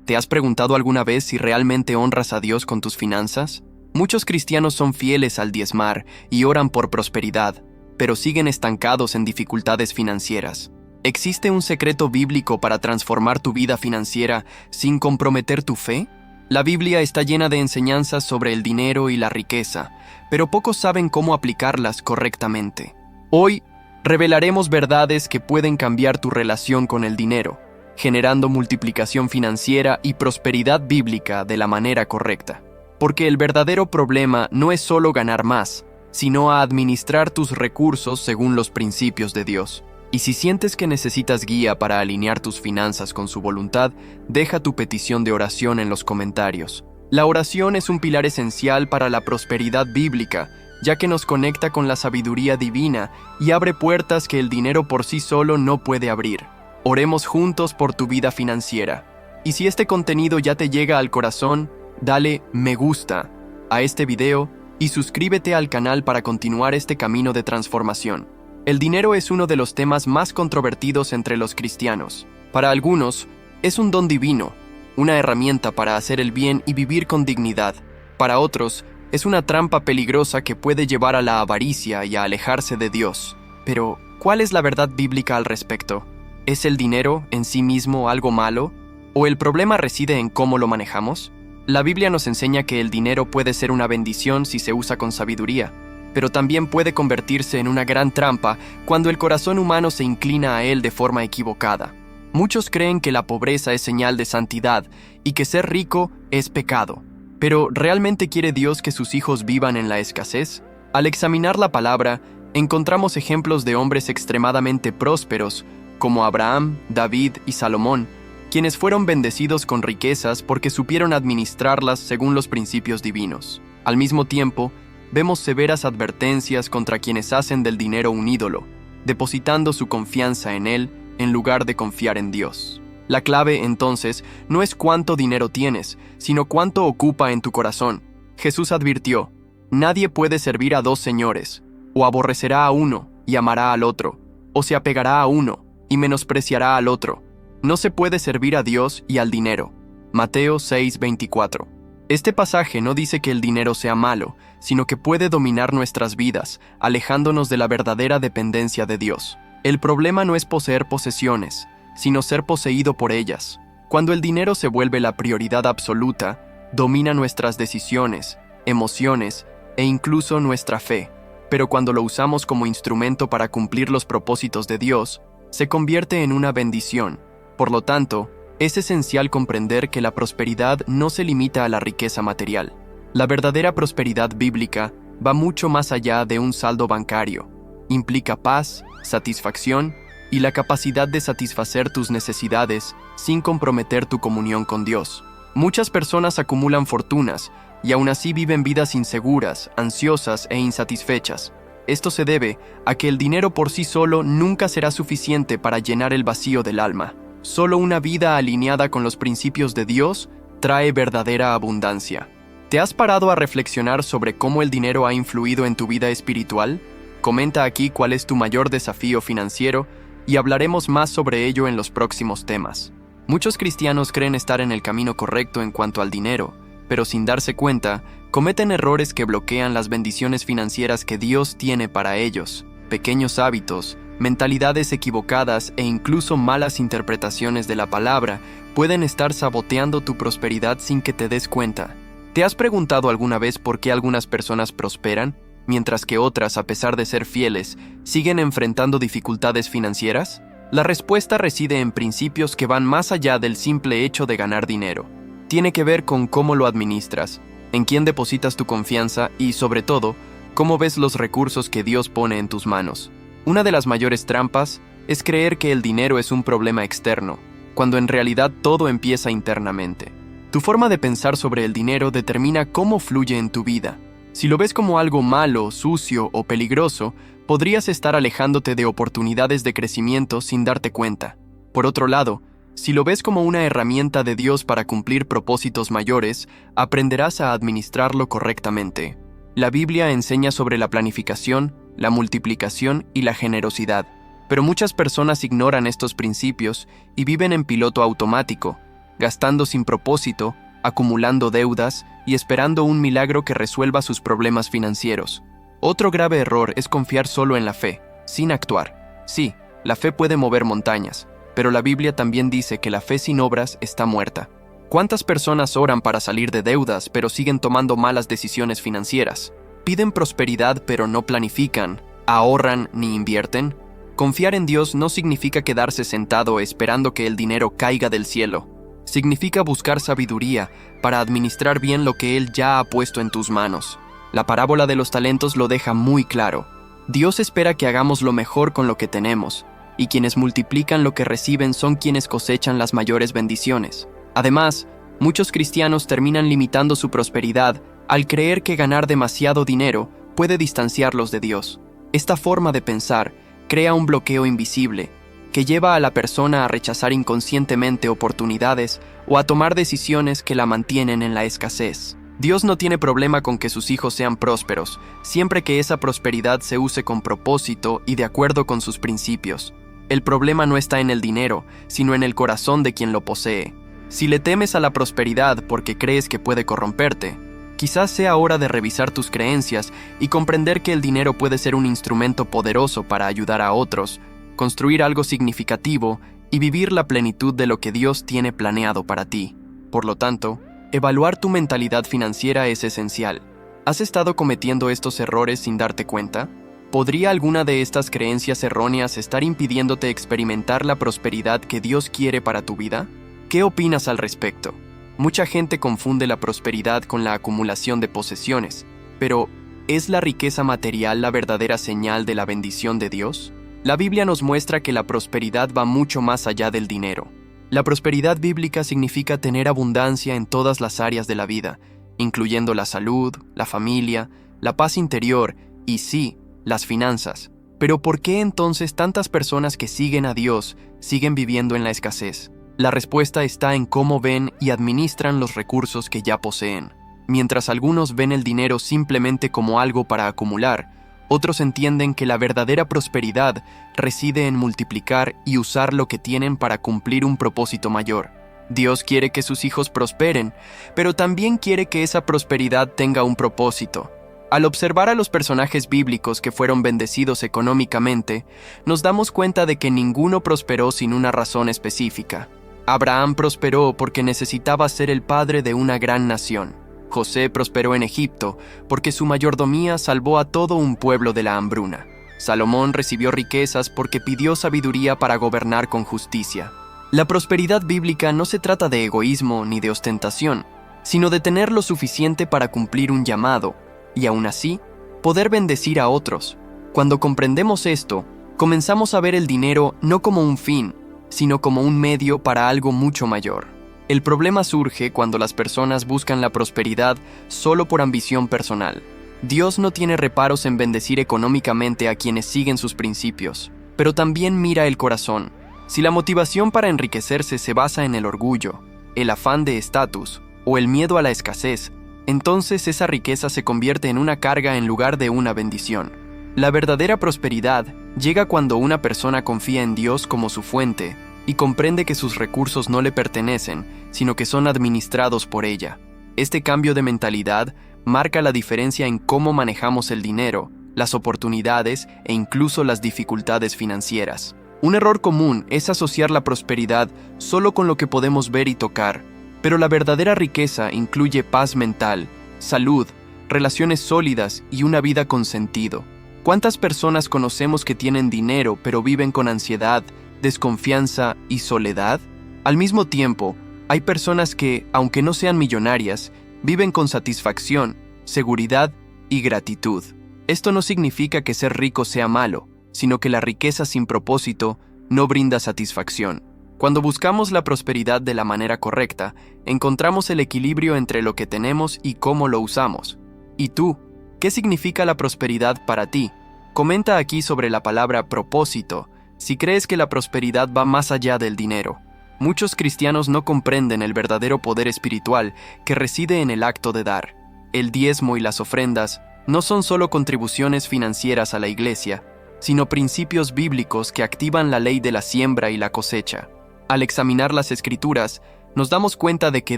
¿Te has preguntado alguna vez si realmente honras a Dios con tus finanzas? Muchos cristianos son fieles al diezmar y oran por prosperidad, pero siguen estancados en dificultades financieras. ¿Existe un secreto bíblico para transformar tu vida financiera sin comprometer tu fe? La Biblia está llena de enseñanzas sobre el dinero y la riqueza, pero pocos saben cómo aplicarlas correctamente. Hoy, revelaremos verdades que pueden cambiar tu relación con el dinero, generando multiplicación financiera y prosperidad bíblica de la manera correcta. Porque el verdadero problema no es solo ganar más, sino a administrar tus recursos según los principios de Dios. Y si sientes que necesitas guía para alinear tus finanzas con su voluntad, deja tu petición de oración en los comentarios. La oración es un pilar esencial para la prosperidad bíblica, ya que nos conecta con la sabiduría divina y abre puertas que el dinero por sí solo no puede abrir. Oremos juntos por tu vida financiera. Y si este contenido ya te llega al corazón, dale me gusta a este video y suscríbete al canal para continuar este camino de transformación. El dinero es uno de los temas más controvertidos entre los cristianos. Para algunos, es un don divino, una herramienta para hacer el bien y vivir con dignidad. Para otros, es una trampa peligrosa que puede llevar a la avaricia y a alejarse de Dios. Pero, ¿cuál es la verdad bíblica al respecto? ¿Es el dinero en sí mismo algo malo? ¿O el problema reside en cómo lo manejamos? La Biblia nos enseña que el dinero puede ser una bendición si se usa con sabiduría, pero también puede convertirse en una gran trampa cuando el corazón humano se inclina a él de forma equivocada. Muchos creen que la pobreza es señal de santidad y que ser rico es pecado. Pero, ¿realmente quiere Dios que sus hijos vivan en la escasez? Al examinar la palabra, encontramos ejemplos de hombres extremadamente prósperos, como Abraham, David y Salomón, quienes fueron bendecidos con riquezas porque supieron administrarlas según los principios divinos. Al mismo tiempo, vemos severas advertencias contra quienes hacen del dinero un ídolo, depositando su confianza en él en lugar de confiar en Dios. La clave, entonces, no es cuánto dinero tienes, sino cuánto ocupa en tu corazón. Jesús advirtió: nadie puede servir a dos señores, o aborrecerá a uno y amará al otro, o se apegará a uno y menospreciará al otro. No se puede servir a Dios y al dinero. Mateo 6:24. Este pasaje no dice que el dinero sea malo, sino que puede dominar nuestras vidas, alejándonos de la verdadera dependencia de Dios. El problema no es poseer posesiones, sino ser poseído por ellas. Cuando el dinero se vuelve la prioridad absoluta, domina nuestras decisiones, emociones e incluso nuestra fe. Pero cuando lo usamos como instrumento para cumplir los propósitos de Dios, se convierte en una bendición. Por lo tanto, es esencial comprender que la prosperidad no se limita a la riqueza material. La verdadera prosperidad bíblica va mucho más allá de un saldo bancario. Implica paz, satisfacción y la capacidad de satisfacer tus necesidades sin comprometer tu comunión con Dios. Muchas personas acumulan fortunas y aún así viven vidas inseguras, ansiosas e insatisfechas. Esto se debe a que el dinero por sí solo nunca será suficiente para llenar el vacío del alma. Solo una vida alineada con los principios de Dios trae verdadera abundancia. ¿Te has parado a reflexionar sobre cómo el dinero ha influido en tu vida espiritual? Comenta aquí cuál es tu mayor desafío financiero y hablaremos más sobre ello en los próximos temas. Muchos cristianos creen estar en el camino correcto en cuanto al dinero, pero sin darse cuenta, cometen errores que bloquean las bendiciones financieras que Dios tiene para ellos. Pequeños hábitos, mentalidades equivocadas e incluso malas interpretaciones de la palabra pueden estar saboteando tu prosperidad sin que te des cuenta. ¿Te has preguntado alguna vez por qué algunas personas prosperan, mientras que otras, a pesar de ser fieles, siguen enfrentando dificultades financieras? La respuesta reside en principios que van más allá del simple hecho de ganar dinero. Tiene que ver con cómo lo administras, en quién depositas tu confianza y, sobre todo, cómo ves los recursos que Dios pone en tus manos. Una de las mayores trampas es creer que el dinero es un problema externo, cuando en realidad todo empieza internamente. Tu forma de pensar sobre el dinero determina cómo fluye en tu vida. Si lo ves como algo malo, sucio o peligroso, podrías estar alejándote de oportunidades de crecimiento sin darte cuenta. Por otro lado, si lo ves como una herramienta de Dios para cumplir propósitos mayores, aprenderás a administrarlo correctamente. La Biblia enseña sobre la planificación, la multiplicación y la generosidad, pero muchas personas ignoran estos principios y viven en piloto automático, gastando sin propósito, acumulando deudas y esperando un milagro que resuelva sus problemas financieros. Otro grave error es confiar solo en la fe, sin actuar. Sí, la fe puede mover montañas, pero la Biblia también dice que la fe sin obras está muerta. ¿Cuántas personas oran para salir de deudas, pero siguen tomando malas decisiones financieras? Piden prosperidad, pero no planifican, ahorran ni invierten. Confiar en Dios no significa quedarse sentado esperando que el dinero caiga del cielo. Significa buscar sabiduría para administrar bien lo que Él ya ha puesto en tus manos. La parábola de los talentos lo deja muy claro. Dios espera que hagamos lo mejor con lo que tenemos, y quienes multiplican lo que reciben son quienes cosechan las mayores bendiciones. Además, muchos cristianos terminan limitando su prosperidad al creer que ganar demasiado dinero puede distanciarlos de Dios. Esta forma de pensar crea un bloqueo invisible que lleva a la persona a rechazar inconscientemente oportunidades o a tomar decisiones que la mantienen en la escasez. Dios no tiene problema con que sus hijos sean prósperos, siempre que esa prosperidad se use con propósito y de acuerdo con sus principios. El problema no está en el dinero, sino en el corazón de quien lo posee. Si le temes a la prosperidad porque crees que puede corromperte, quizás sea hora de revisar tus creencias y comprender que el dinero puede ser un instrumento poderoso para ayudar a otros, construir algo significativo y vivir la plenitud de lo que Dios tiene planeado para ti. Por lo tanto, evaluar tu mentalidad financiera es esencial. ¿Has estado cometiendo estos errores sin darte cuenta? ¿Podría alguna de estas creencias erróneas estar impidiéndote experimentar la prosperidad que Dios quiere para tu vida? ¿Qué opinas al respecto? Mucha gente confunde la prosperidad con la acumulación de posesiones, pero ¿es la riqueza material la verdadera señal de la bendición de Dios? La Biblia nos muestra que la prosperidad va mucho más allá del dinero. La prosperidad bíblica significa tener abundancia en todas las áreas de la vida, incluyendo la salud, la familia, la paz interior y, sí, las finanzas. Pero ¿por qué entonces tantas personas que siguen a Dios siguen viviendo en la escasez? La respuesta está en cómo ven y administran los recursos que ya poseen. Mientras algunos ven el dinero simplemente como algo para acumular, otros entienden que la verdadera prosperidad reside en multiplicar y usar lo que tienen para cumplir un propósito mayor. Dios quiere que sus hijos prosperen, pero también quiere que esa prosperidad tenga un propósito. Al observar a los personajes bíblicos que fueron bendecidos económicamente, nos damos cuenta de que ninguno prosperó sin una razón específica. Abraham prosperó porque necesitaba ser el padre de una gran nación. José prosperó en Egipto porque su mayordomía salvó a todo un pueblo de la hambruna. Salomón recibió riquezas porque pidió sabiduría para gobernar con justicia. La prosperidad bíblica no se trata de egoísmo ni de ostentación, sino de tener lo suficiente para cumplir un llamado, y aún así, poder bendecir a otros. Cuando comprendemos esto, comenzamos a ver el dinero no como un fin, sino como un medio para algo mucho mayor. El problema surge cuando las personas buscan la prosperidad solo por ambición personal. Dios no tiene reparos en bendecir económicamente a quienes siguen sus principios, pero también mira el corazón. Si la motivación para enriquecerse se basa en el orgullo, el afán de estatus o el miedo a la escasez, entonces esa riqueza se convierte en una carga en lugar de una bendición. La verdadera prosperidad llega cuando una persona confía en Dios como su fuente y comprende que sus recursos no le pertenecen, sino que son administrados por ella. Este cambio de mentalidad marca la diferencia en cómo manejamos el dinero, las oportunidades e incluso las dificultades financieras. Un error común es asociar la prosperidad solo con lo que podemos ver y tocar, pero la verdadera riqueza incluye paz mental, salud, relaciones sólidas y una vida con sentido. ¿Cuántas personas conocemos que tienen dinero pero viven con ansiedad, desconfianza y soledad? Al mismo tiempo, hay personas que, aunque no sean millonarias, viven con satisfacción, seguridad y gratitud. Esto no significa que ser rico sea malo, sino que la riqueza sin propósito no brinda satisfacción. Cuando buscamos la prosperidad de la manera correcta, encontramos el equilibrio entre lo que tenemos y cómo lo usamos. ¿Y tú? ¿Qué significa la prosperidad para ti? Comenta aquí sobre la palabra propósito, si crees que la prosperidad va más allá del dinero. Muchos cristianos no comprenden el verdadero poder espiritual que reside en el acto de dar. El diezmo y las ofrendas no son solo contribuciones financieras a la iglesia, sino principios bíblicos que activan la ley de la siembra y la cosecha. Al examinar las Escrituras, nos damos cuenta de que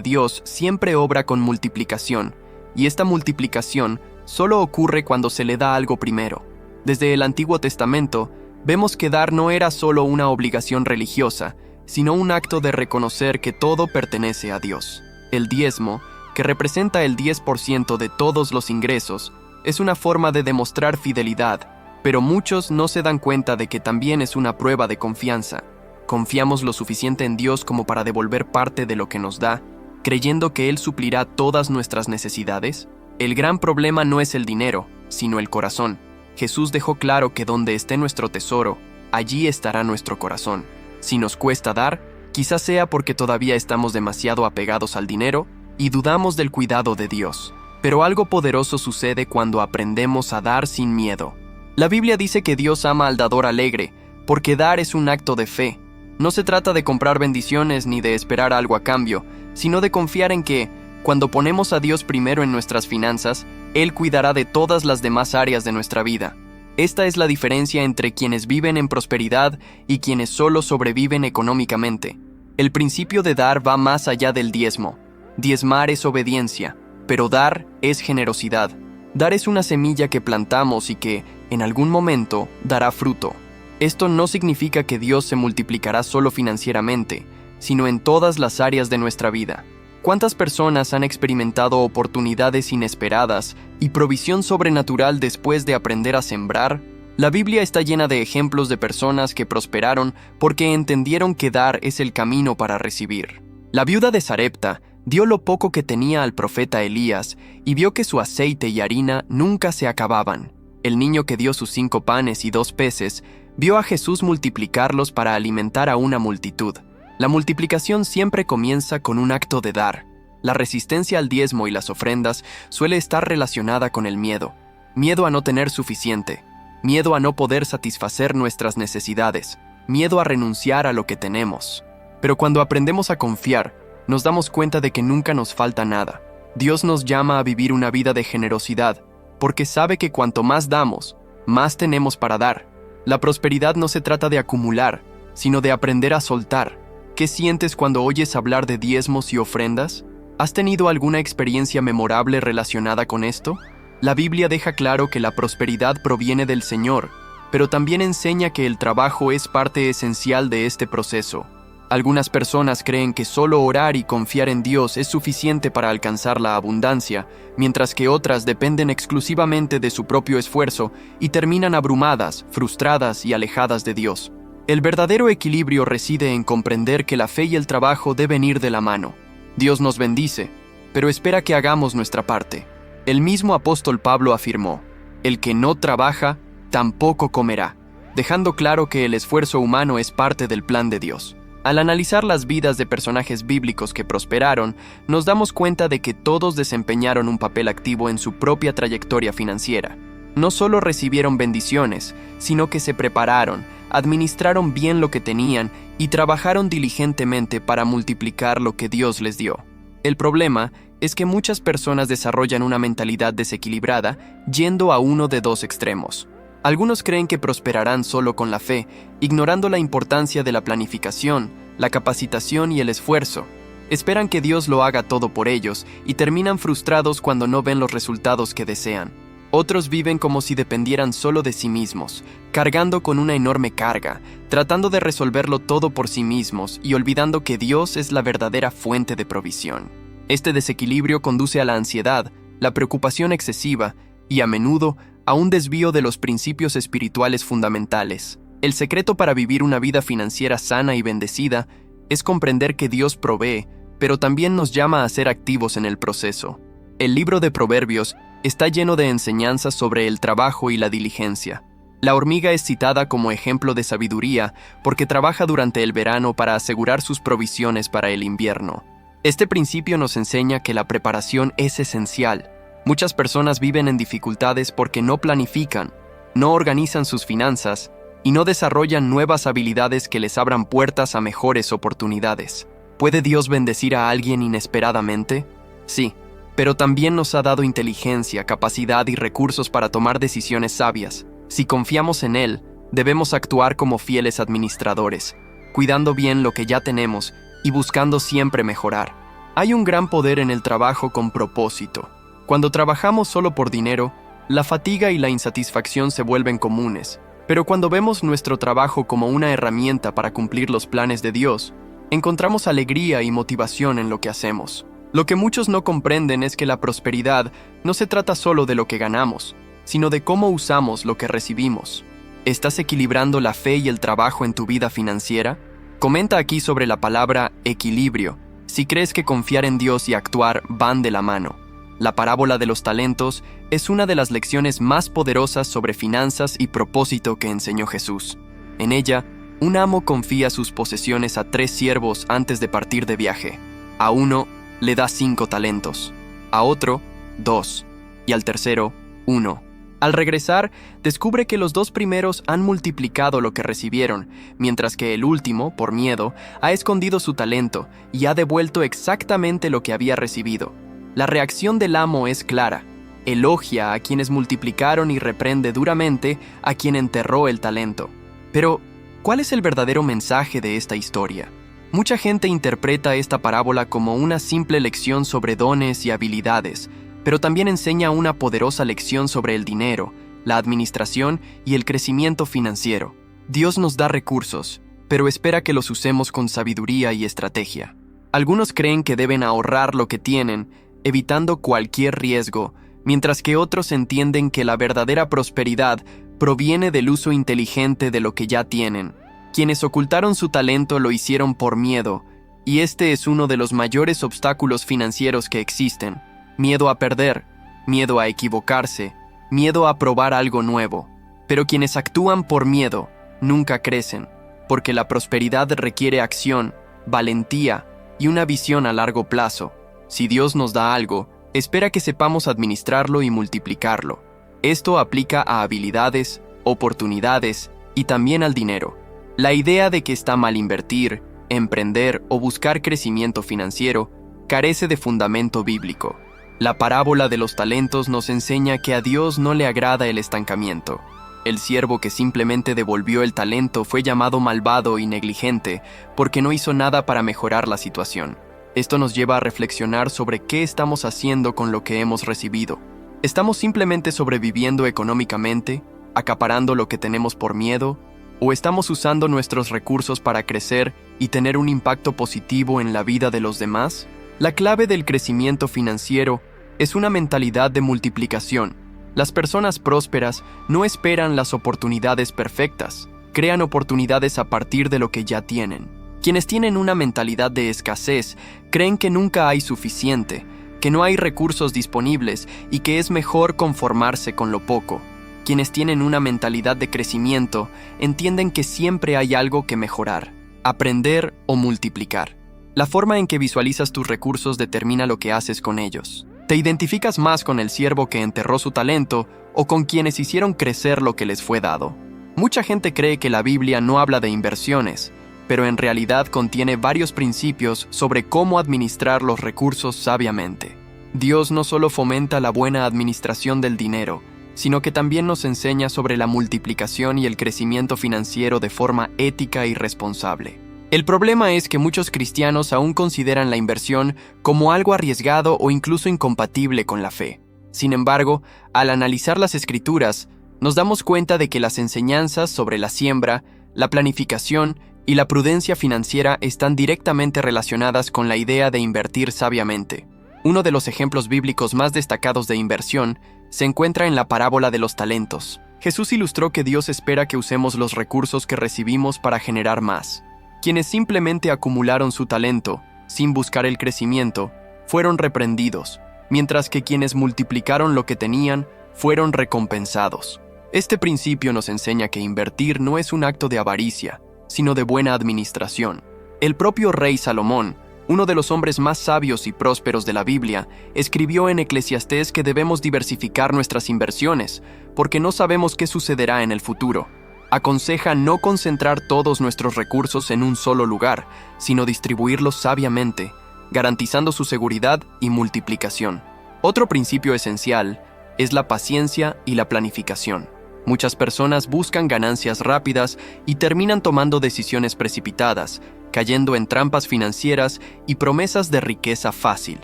Dios siempre obra con multiplicación, y esta multiplicación solo ocurre cuando se le da algo primero. Desde el Antiguo Testamento, vemos que dar no era solo una obligación religiosa, sino un acto de reconocer que todo pertenece a Dios. El diezmo, que representa el 10% de todos los ingresos, es una forma de demostrar fidelidad, pero muchos no se dan cuenta de que también es una prueba de confianza. ¿Confiamos lo suficiente en Dios como para devolver parte de lo que nos da, creyendo que Él suplirá todas nuestras necesidades? El gran problema no es el dinero, sino el corazón. Jesús dejó claro que donde esté nuestro tesoro, allí estará nuestro corazón. Si nos cuesta dar, quizás sea porque todavía estamos demasiado apegados al dinero y dudamos del cuidado de Dios. Pero algo poderoso sucede cuando aprendemos a dar sin miedo. La Biblia dice que Dios ama al dador alegre, porque dar es un acto de fe. No se trata de comprar bendiciones ni de esperar algo a cambio, sino de confiar en que, cuando ponemos a Dios primero en nuestras finanzas, Él cuidará de todas las demás áreas de nuestra vida. Esta es la diferencia entre quienes viven en prosperidad y quienes solo sobreviven económicamente. El principio de dar va más allá del diezmo. Diezmar es obediencia, pero dar es generosidad. Dar es una semilla que plantamos y que, en algún momento, dará fruto. Esto no significa que Dios se multiplicará solo financieramente, sino en todas las áreas de nuestra vida. ¿Cuántas personas han experimentado oportunidades inesperadas y provisión sobrenatural después de aprender a sembrar? La Biblia está llena de ejemplos de personas que prosperaron porque entendieron que dar es el camino para recibir. La viuda de Sarepta dio lo poco que tenía al profeta Elías y vio que su aceite y harina nunca se acababan. El niño que dio sus 5 panes y 2 peces vio a Jesús multiplicarlos para alimentar a una multitud. La multiplicación siempre comienza con un acto de dar. La resistencia al diezmo y las ofrendas suele estar relacionada con el miedo. Miedo a no tener suficiente. Miedo a no poder satisfacer nuestras necesidades. Miedo a renunciar a lo que tenemos. Pero cuando aprendemos a confiar, nos damos cuenta de que nunca nos falta nada. Dios nos llama a vivir una vida de generosidad, porque sabe que cuanto más damos, más tenemos para dar. La prosperidad no se trata de acumular, sino de aprender a soltar. ¿Qué sientes cuando oyes hablar de diezmos y ofrendas? ¿Has tenido alguna experiencia memorable relacionada con esto? La Biblia deja claro que la prosperidad proviene del Señor, pero también enseña que el trabajo es parte esencial de este proceso. Algunas personas creen que solo orar y confiar en Dios es suficiente para alcanzar la abundancia, mientras que otras dependen exclusivamente de su propio esfuerzo y terminan abrumadas, frustradas y alejadas de Dios. El verdadero equilibrio reside en comprender que la fe y el trabajo deben ir de la mano. Dios nos bendice, pero espera que hagamos nuestra parte. El mismo apóstol Pablo afirmó: "El que no trabaja, tampoco comerá", dejando claro que el esfuerzo humano es parte del plan de Dios. Al analizar las vidas de personajes bíblicos que prosperaron, nos damos cuenta de que todos desempeñaron un papel activo en su propia trayectoria financiera. No solo recibieron bendiciones, sino que se prepararon, administraron bien lo que tenían y trabajaron diligentemente para multiplicar lo que Dios les dio. El problema es que muchas personas desarrollan una mentalidad desequilibrada yendo a uno de dos extremos. Algunos creen que prosperarán solo con la fe, ignorando la importancia de la planificación, la capacitación y el esfuerzo. Esperan que Dios lo haga todo por ellos y terminan frustrados cuando no ven los resultados que desean. Otros viven como si dependieran solo de sí mismos, cargando con una enorme carga, tratando de resolverlo todo por sí mismos y olvidando que Dios es la verdadera fuente de provisión. Este desequilibrio conduce a la ansiedad, la preocupación excesiva y, a menudo, a un desvío de los principios espirituales fundamentales. El secreto para vivir una vida financiera sana y bendecida es comprender que Dios provee, pero también nos llama a ser activos en el proceso. El libro de Proverbios está lleno de enseñanzas sobre el trabajo y la diligencia. La hormiga es citada como ejemplo de sabiduría porque trabaja durante el verano para asegurar sus provisiones para el invierno. Este principio nos enseña que la preparación es esencial. Muchas personas viven en dificultades porque no planifican, no organizan sus finanzas y no desarrollan nuevas habilidades que les abran puertas a mejores oportunidades. ¿Puede Dios bendecir a alguien inesperadamente? Sí, pero también nos ha dado inteligencia, capacidad y recursos para tomar decisiones sabias. Si confiamos en Él, debemos actuar como fieles administradores, cuidando bien lo que ya tenemos y buscando siempre mejorar. Hay un gran poder en el trabajo con propósito. Cuando trabajamos solo por dinero, la fatiga y la insatisfacción se vuelven comunes, pero cuando vemos nuestro trabajo como una herramienta para cumplir los planes de Dios, encontramos alegría y motivación en lo que hacemos. Lo que muchos no comprenden es que la prosperidad no se trata solo de lo que ganamos, sino de cómo usamos lo que recibimos. ¿Estás equilibrando la fe y el trabajo en tu vida financiera? Comenta aquí sobre la palabra equilibrio, si crees que confiar en Dios y actuar van de la mano. La parábola de los talentos es una de las lecciones más poderosas sobre finanzas y propósito que enseñó Jesús. En ella, un amo confía sus posesiones a 3 siervos antes de partir de viaje. A uno le da 5 talentos, a otro 2 y al tercero 1. Al regresar, descubre que los 2 primeros han multiplicado lo que recibieron, mientras que el último, por miedo, ha escondido su talento y ha devuelto exactamente lo que había recibido. La reacción del amo es clara. Elogia a quienes multiplicaron y reprende duramente a quien enterró el talento. Pero, ¿cuál es el verdadero mensaje de esta historia? Mucha gente interpreta esta parábola como una simple lección sobre dones y habilidades, pero también enseña una poderosa lección sobre el dinero, la administración y el crecimiento financiero. Dios nos da recursos, pero espera que los usemos con sabiduría y estrategia. Algunos creen que deben ahorrar lo que tienen, evitando cualquier riesgo, mientras que otros entienden que la verdadera prosperidad proviene del uso inteligente de lo que ya tienen. Quienes ocultaron su talento lo hicieron por miedo, y este es uno de los mayores obstáculos financieros que existen. Miedo a perder, miedo a equivocarse, miedo a probar algo nuevo. Pero quienes actúan por miedo nunca crecen, porque la prosperidad requiere acción, valentía y una visión a largo plazo. Si Dios nos da algo, espera que sepamos administrarlo y multiplicarlo. Esto aplica a habilidades, oportunidades y también al dinero. La idea de que está mal invertir, emprender o buscar crecimiento financiero carece de fundamento bíblico. La parábola de los talentos nos enseña que a Dios no le agrada el estancamiento. El siervo que simplemente devolvió el talento fue llamado malvado y negligente porque no hizo nada para mejorar la situación. Esto nos lleva a reflexionar sobre qué estamos haciendo con lo que hemos recibido. ¿Estamos simplemente sobreviviendo económicamente, acaparando lo que tenemos por miedo, o estamos usando nuestros recursos para crecer y tener un impacto positivo en la vida de los demás? La clave del crecimiento financiero es una mentalidad de multiplicación. Las personas prósperas no esperan las oportunidades perfectas, crean oportunidades a partir de lo que ya tienen. Quienes tienen una mentalidad de escasez creen que nunca hay suficiente, que no hay recursos disponibles y que es mejor conformarse con lo poco. Quienes tienen una mentalidad de crecimiento entienden que siempre hay algo que mejorar, aprender o multiplicar. La forma en que visualizas tus recursos determina lo que haces con ellos. ¿Te identificas más con el siervo que enterró su talento o con quienes hicieron crecer lo que les fue dado? Mucha gente cree que la Biblia no habla de inversiones, pero en realidad contiene varios principios sobre cómo administrar los recursos sabiamente. Dios no solo fomenta la buena administración del dinero, sino que también nos enseña sobre la multiplicación y el crecimiento financiero de forma ética y responsable. El problema es que muchos cristianos aún consideran la inversión como algo arriesgado o incluso incompatible con la fe. Sin embargo, al analizar las Escrituras, nos damos cuenta de que las enseñanzas sobre la siembra, la planificación y la prudencia financiera están directamente relacionadas con la idea de invertir sabiamente. Uno de los ejemplos bíblicos más destacados de inversión se encuentra en la parábola de los talentos. Jesús ilustró que Dios espera que usemos los recursos que recibimos para generar más. Quienes simplemente acumularon su talento, sin buscar el crecimiento, fueron reprendidos, mientras que quienes multiplicaron lo que tenían, fueron recompensados. Este principio nos enseña que invertir no es un acto de avaricia, sino de buena administración. El propio rey Salomón, uno de los hombres más sabios y prósperos de la Biblia, escribió en Eclesiastés que debemos diversificar nuestras inversiones, porque no sabemos qué sucederá en el futuro. Aconseja no concentrar todos nuestros recursos en un solo lugar, sino distribuirlos sabiamente, garantizando su seguridad y multiplicación. Otro principio esencial es la paciencia y la planificación. Muchas personas buscan ganancias rápidas y terminan tomando decisiones precipitadas, cayendo en trampas financieras y promesas de riqueza fácil.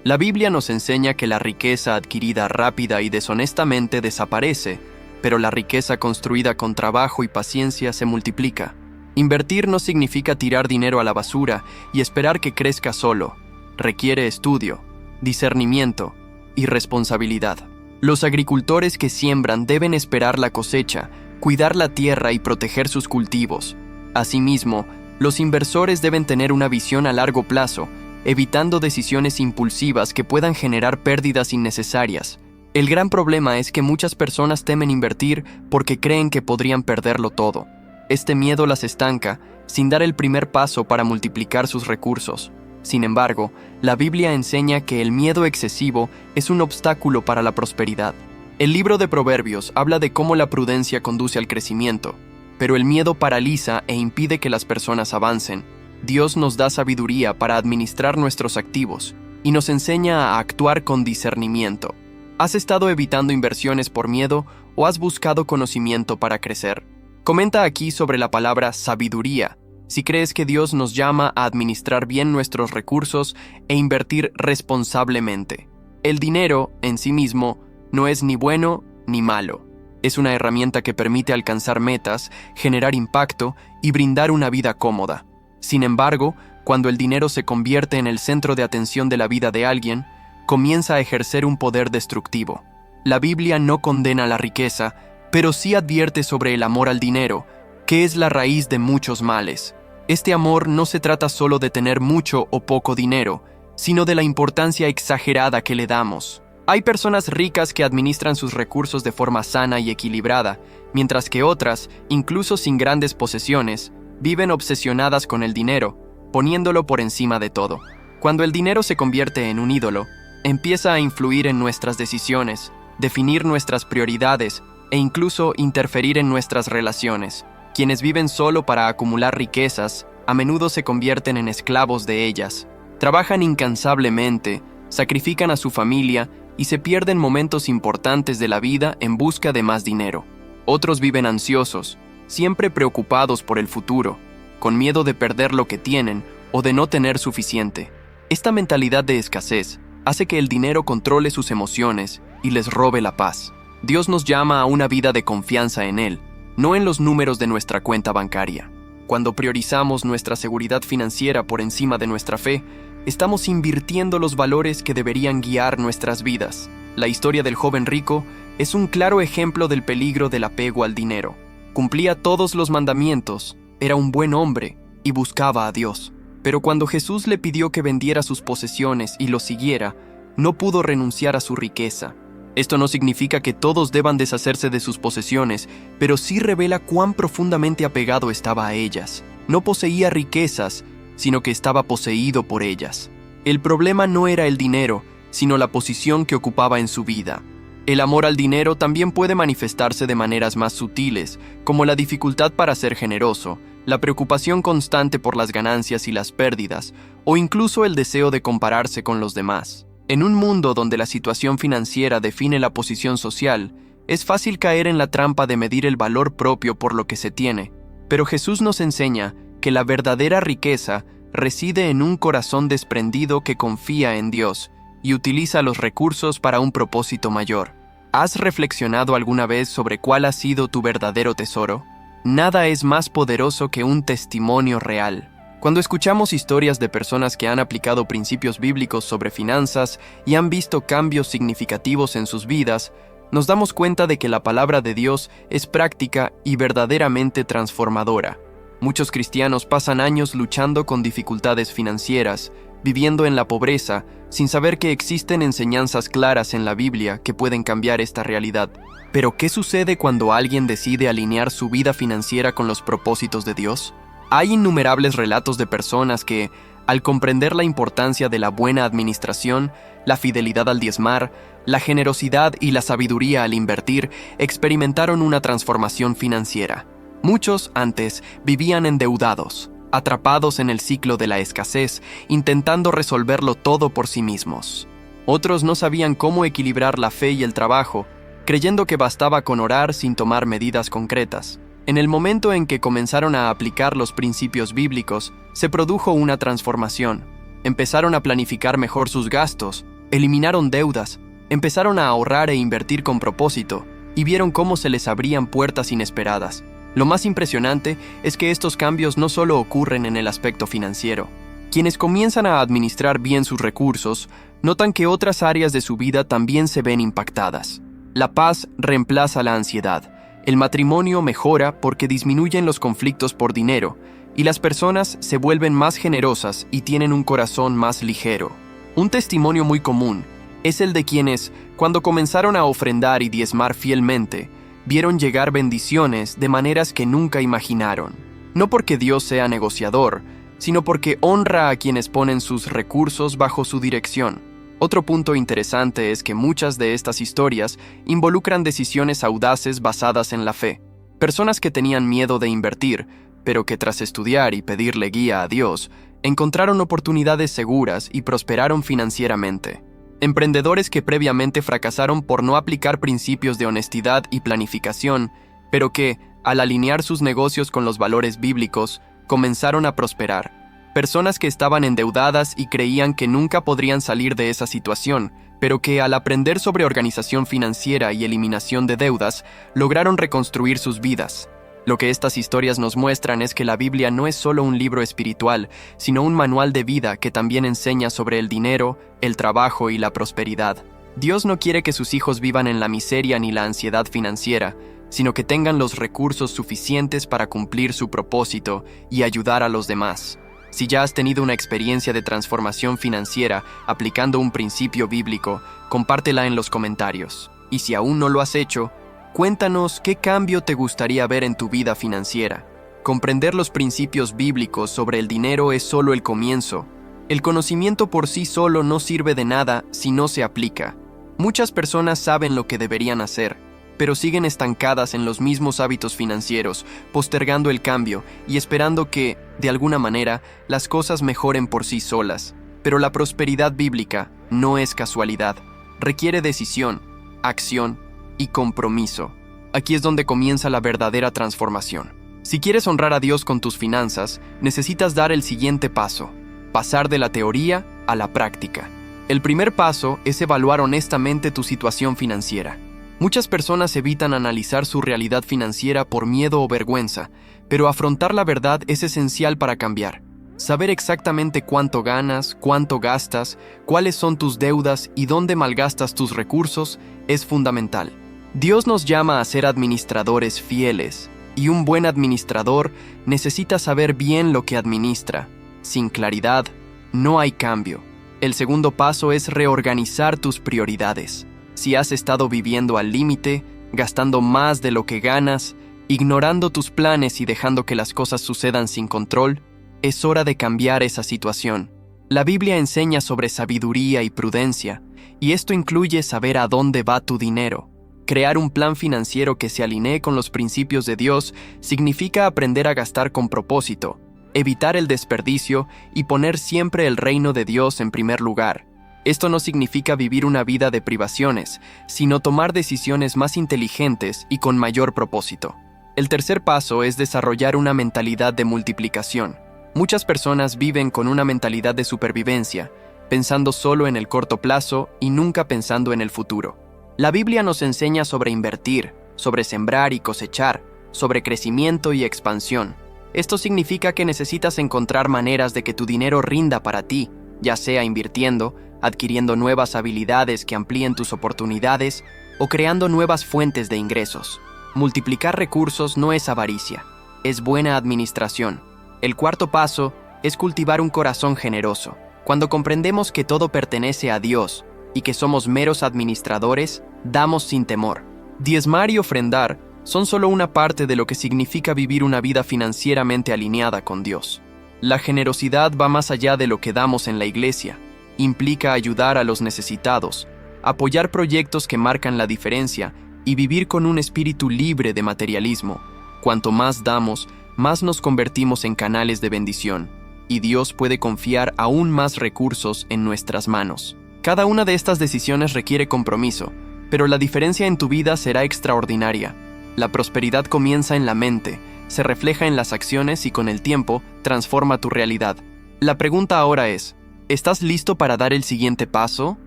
La Biblia nos enseña que la riqueza adquirida rápida y deshonestamente desaparece, pero la riqueza construida con trabajo y paciencia se multiplica. Invertir no significa tirar dinero a la basura y esperar que crezca solo. Requiere estudio, discernimiento y responsabilidad. Los agricultores que siembran deben esperar la cosecha, cuidar la tierra y proteger sus cultivos. Asimismo, los inversores deben tener una visión a largo plazo, evitando decisiones impulsivas que puedan generar pérdidas innecesarias. El gran problema es que muchas personas temen invertir porque creen que podrían perderlo todo. Este miedo las estanca, sin dar el primer paso para multiplicar sus recursos. Sin embargo, la Biblia enseña que el miedo excesivo es un obstáculo para la prosperidad. El libro de Proverbios habla de cómo la prudencia conduce al crecimiento, pero el miedo paraliza e impide que las personas avancen. Dios nos da sabiduría para administrar nuestros activos y nos enseña a actuar con discernimiento. ¿Has estado evitando inversiones por miedo o has buscado conocimiento para crecer? Comenta aquí sobre la palabra sabiduría, si crees que Dios nos llama a administrar bien nuestros recursos e invertir responsablemente. El dinero, en sí mismo, no es ni bueno ni malo. Es una herramienta que permite alcanzar metas, generar impacto y brindar una vida cómoda. Sin embargo, cuando el dinero se convierte en el centro de atención de la vida de alguien, comienza a ejercer un poder destructivo. La Biblia no condena la riqueza, pero sí advierte sobre el amor al dinero, que es la raíz de muchos males. Este amor no se trata solo de tener mucho o poco dinero, sino de la importancia exagerada que le damos. Hay personas ricas que administran sus recursos de forma sana y equilibrada, mientras que otras, incluso sin grandes posesiones, viven obsesionadas con el dinero, poniéndolo por encima de todo. Cuando el dinero se convierte en un ídolo, empieza a influir en nuestras decisiones, definir nuestras prioridades e incluso interferir en nuestras relaciones. Quienes viven solo para acumular riquezas, a menudo se convierten en esclavos de ellas. Trabajan incansablemente, sacrifican a su familia y se pierden momentos importantes de la vida en busca de más dinero. Otros viven ansiosos, siempre preocupados por el futuro, con miedo de perder lo que tienen o de no tener suficiente. Esta mentalidad de escasez hace que el dinero controle sus emociones y les robe la paz. Dios nos llama a una vida de confianza en Él, no en los números de nuestra cuenta bancaria. Cuando priorizamos nuestra seguridad financiera por encima de nuestra fe, estamos invirtiendo los valores que deberían guiar nuestras vidas. La historia del joven rico es un claro ejemplo del peligro del apego al dinero. Cumplía todos los mandamientos, era un buen hombre y buscaba a Dios. Pero cuando Jesús le pidió que vendiera sus posesiones y lo siguiera, no pudo renunciar a su riqueza. Esto no significa que todos deban deshacerse de sus posesiones, pero sí revela cuán profundamente apegado estaba a ellas. No poseía riquezas, sino que estaba poseído por ellas. El problema no era el dinero, sino la posición que ocupaba en su vida. El amor al dinero también puede manifestarse de maneras más sutiles, como la dificultad para ser generoso, la preocupación constante por las ganancias y las pérdidas, o incluso el deseo de compararse con los demás. En un mundo donde la situación financiera define la posición social, es fácil caer en la trampa de medir el valor propio por lo que se tiene. Pero Jesús nos enseña que la verdadera riqueza reside en un corazón desprendido que confía en Dios y utiliza los recursos para un propósito mayor. ¿Has reflexionado alguna vez sobre cuál ha sido tu verdadero tesoro? Nada es más poderoso que un testimonio real. Cuando escuchamos historias de personas que han aplicado principios bíblicos sobre finanzas y han visto cambios significativos en sus vidas, nos damos cuenta de que la palabra de Dios es práctica y verdaderamente transformadora. Muchos cristianos pasan años luchando con dificultades financieras, viviendo en la pobreza, sin saber que existen enseñanzas claras en la Biblia que pueden cambiar esta realidad. Pero, ¿qué sucede cuando alguien decide alinear su vida financiera con los propósitos de Dios? Hay innumerables relatos de personas que, al comprender la importancia de la buena administración, la fidelidad al diezmar, la generosidad y la sabiduría al invertir, experimentaron una transformación financiera. Muchos, antes, vivían endeudados, atrapados en el ciclo de la escasez, intentando resolverlo todo por sí mismos. Otros no sabían cómo equilibrar la fe y el trabajo, creyendo que bastaba con orar sin tomar medidas concretas. En el momento en que comenzaron a aplicar los principios bíblicos, se produjo una transformación. Empezaron a planificar mejor sus gastos, eliminaron deudas, empezaron a ahorrar e invertir con propósito, y vieron cómo se les abrían puertas inesperadas. Lo más impresionante es que estos cambios no solo ocurren en el aspecto financiero. Quienes comienzan a administrar bien sus recursos, notan que otras áreas de su vida también se ven impactadas. La paz reemplaza la ansiedad. El matrimonio mejora porque disminuyen los conflictos por dinero, y las personas se vuelven más generosas y tienen un corazón más ligero. Un testimonio muy común es el de quienes, cuando comenzaron a ofrendar y diezmar fielmente, vieron llegar bendiciones de maneras que nunca imaginaron. No porque Dios sea negociador, sino porque honra a quienes ponen sus recursos bajo su dirección. Otro punto interesante es que muchas de estas historias involucran decisiones audaces basadas en la fe. Personas que tenían miedo de invertir, pero que tras estudiar y pedirle guía a Dios, encontraron oportunidades seguras y prosperaron financieramente. Emprendedores que previamente fracasaron por no aplicar principios de honestidad y planificación, pero que, al alinear sus negocios con los valores bíblicos, comenzaron a prosperar. Personas que estaban endeudadas y creían que nunca podrían salir de esa situación, pero que al aprender sobre organización financiera y eliminación de deudas, lograron reconstruir sus vidas. Lo que estas historias nos muestran es que la Biblia no es solo un libro espiritual, sino un manual de vida que también enseña sobre el dinero, el trabajo y la prosperidad. Dios no quiere que sus hijos vivan en la miseria ni la ansiedad financiera, sino que tengan los recursos suficientes para cumplir su propósito y ayudar a los demás. Si ya has tenido una experiencia de transformación financiera aplicando un principio bíblico, compártela en los comentarios. Y si aún no lo has hecho, cuéntanos qué cambio te gustaría ver en tu vida financiera. Comprender los principios bíblicos sobre el dinero es solo el comienzo. El conocimiento por sí solo no sirve de nada si no se aplica. Muchas personas saben lo que deberían hacer, pero siguen estancadas en los mismos hábitos financieros, postergando el cambio y esperando que, de alguna manera, las cosas mejoren por sí solas. Pero la prosperidad bíblica no es casualidad. Requiere decisión, acción y compromiso. Aquí es donde comienza la verdadera transformación. Si quieres honrar a Dios con tus finanzas, necesitas dar el siguiente paso: pasar de la teoría a la práctica. El primer paso es evaluar honestamente tu situación financiera. Muchas personas evitan analizar su realidad financiera por miedo o vergüenza, pero afrontar la verdad es esencial para cambiar. Saber exactamente cuánto ganas, cuánto gastas, cuáles son tus deudas y dónde malgastas tus recursos es fundamental. Dios nos llama a ser administradores fieles, y un buen administrador necesita saber bien lo que administra. Sin claridad, no hay cambio. El segundo paso es reorganizar tus prioridades. Si has estado viviendo al límite, gastando más de lo que ganas, ignorando tus planes y dejando que las cosas sucedan sin control, es hora de cambiar esa situación. La Biblia enseña sobre sabiduría y prudencia, y esto incluye saber a dónde va tu dinero. Crear un plan financiero que se alinee con los principios de Dios significa aprender a gastar con propósito, evitar el desperdicio y poner siempre el reino de Dios en primer lugar. Esto no significa vivir una vida de privaciones, sino tomar decisiones más inteligentes y con mayor propósito. El tercer paso es desarrollar una mentalidad de multiplicación. Muchas personas viven con una mentalidad de supervivencia, pensando solo en el corto plazo y nunca pensando en el futuro. La Biblia nos enseña sobre invertir, sobre sembrar y cosechar, sobre crecimiento y expansión. Esto significa que necesitas encontrar maneras de que tu dinero rinda para ti, ya sea invirtiendo, adquiriendo nuevas habilidades que amplíen tus oportunidades o creando nuevas fuentes de ingresos. Multiplicar recursos no es avaricia, es buena administración. El cuarto paso es cultivar un corazón generoso. Cuando comprendemos que todo pertenece a Dios y que somos meros administradores, damos sin temor. Diezmar y ofrendar son solo una parte de lo que significa vivir una vida financieramente alineada con Dios. La generosidad va más allá de lo que damos en la iglesia. Implica ayudar a los necesitados, apoyar proyectos que marcan la diferencia y vivir con un espíritu libre de materialismo. Cuanto más damos, más nos convertimos en canales de bendición, y Dios puede confiar aún más recursos en nuestras manos. Cada una de estas decisiones requiere compromiso, pero la diferencia en tu vida será extraordinaria. La prosperidad comienza en la mente, se refleja en las acciones y con el tiempo transforma tu realidad. La pregunta ahora es, ¿estás listo para dar el siguiente paso?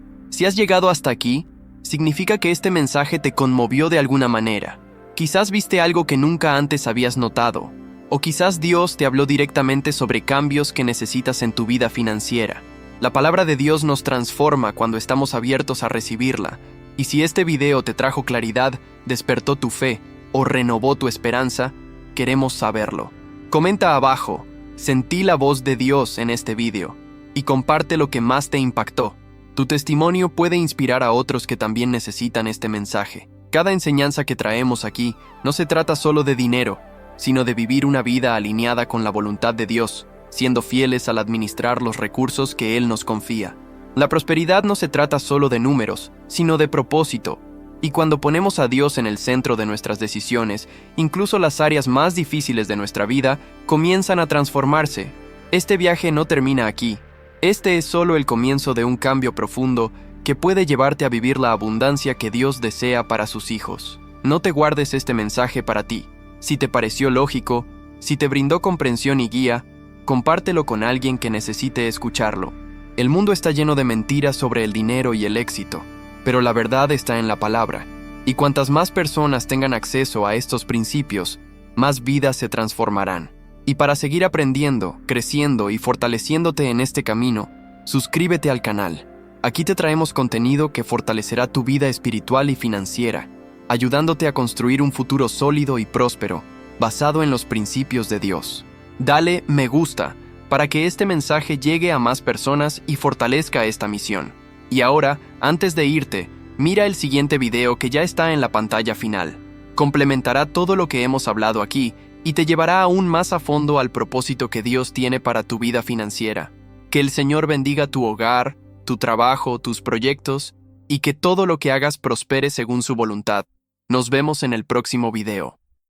Si has llegado hasta aquí, significa que este mensaje te conmovió de alguna manera. Quizás viste algo que nunca antes habías notado, o quizás Dios te habló directamente sobre cambios que necesitas en tu vida financiera. La palabra de Dios nos transforma cuando estamos abiertos a recibirla, y si este video te trajo claridad, despertó tu fe o renovó tu esperanza, queremos saberlo. Comenta abajo, sentí la voz de Dios en este video, y comparte lo que más te impactó. Tu testimonio puede inspirar a otros que también necesitan este mensaje. Cada enseñanza que traemos aquí no se trata solo de dinero, sino de vivir una vida alineada con la voluntad de Dios, siendo fieles al administrar los recursos que Él nos confía. La prosperidad no se trata solo de números, sino de propósito. Y cuando ponemos a Dios en el centro de nuestras decisiones, incluso las áreas más difíciles de nuestra vida comienzan a transformarse. Este viaje no termina aquí. Este es solo el comienzo de un cambio profundo que puede llevarte a vivir la abundancia que Dios desea para sus hijos. No te guardes este mensaje para ti. Si te pareció lógico, si te brindó comprensión y guía, compártelo con alguien que necesite escucharlo. El mundo está lleno de mentiras sobre el dinero y el éxito, pero la verdad está en la palabra. Y cuantas más personas tengan acceso a estos principios, más vidas se transformarán. Y para seguir aprendiendo, creciendo y fortaleciéndote en este camino, suscríbete al canal. Aquí te traemos contenido que fortalecerá tu vida espiritual y financiera, ayudándote a construir un futuro sólido y próspero, basado en los principios de Dios. Dale me gusta para que este mensaje llegue a más personas y fortalezca esta misión. Y ahora, antes de irte, mira el siguiente video que ya está en la pantalla final. Complementará todo lo que hemos hablado aquí y te llevará aún más a fondo al propósito que Dios tiene para tu vida financiera. Que el Señor bendiga tu hogar, tu trabajo, tus proyectos y que todo lo que hagas prospere según su voluntad. Nos vemos en el próximo video.